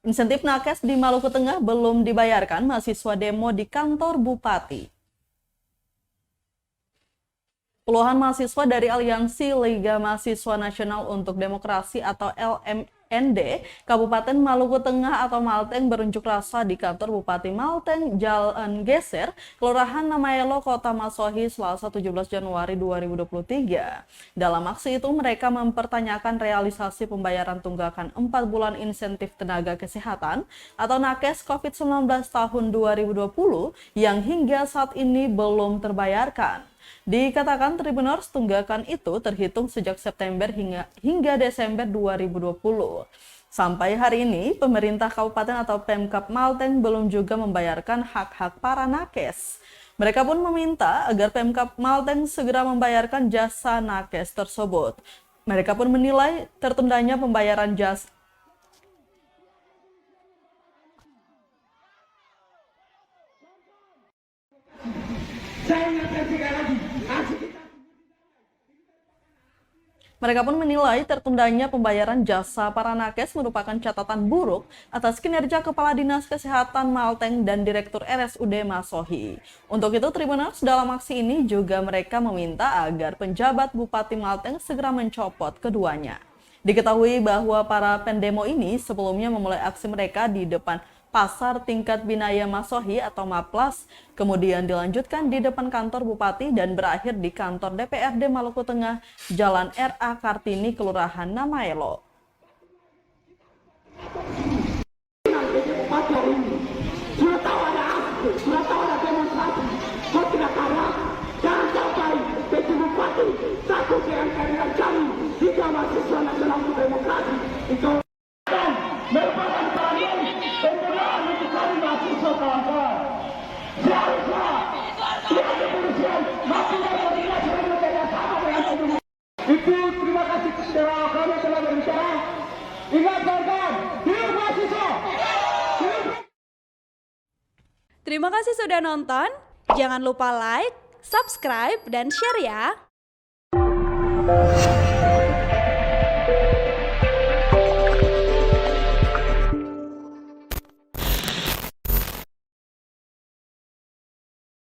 Insentif nakes di Maluku Tengah belum dibayarkan, mahasiswa demo di kantor Bupati. Puluhan mahasiswa dari Aliansi Liga Mahasiswa Nasional untuk Demokrasi atau LMND Kabupaten Maluku Tengah atau Malteng berunjuk rasa di kantor Bupati Malteng, Jalan Geser, Kelurahan Namaelo, Kota Masohi, Selasa 17 Januari 2023. Dalam aksi itu mereka mempertanyakan realisasi pembayaran tunggakan 4 bulan insentif tenaga kesehatan atau nakes COVID-19 tahun 2020 yang hingga saat ini belum terbayarkan. Dikatakan Tribuners, tunggakan itu terhitung sejak September hingga Desember 2020. Sampai hari ini, pemerintah kabupaten atau Pemkab Malteng belum juga membayarkan hak-hak para nakes. Mereka pun meminta agar Pemkab Malteng segera membayarkan jasa nakes tersebut. Mereka pun menilai tertundanya pembayaran jasa Mereka pun menilai tertundanya pembayaran jasa para nakes merupakan catatan buruk atas kinerja Kepala Dinas Kesehatan Malteng dan Direktur RSUD Masohi. Untuk itu, Tribuners dalam aksi ini juga mereka meminta agar penjabat Bupati Malteng segera mencopot keduanya. Diketahui bahwa para pendemo ini sebelumnya memulai aksi mereka di depan Pasar Tingkat Binaya Masohi atau Maplas, kemudian dilanjutkan di depan kantor Bupati dan berakhir di kantor DPRD Maluku Tengah, Jalan R.A. Kartini, Kelurahan Namaelo. Itu terima kasih kepada kami telah berbicara. Ingat kawan, hidup mahasiswa. Terima kasih sudah nonton. Jangan lupa like, subscribe, dan share ya.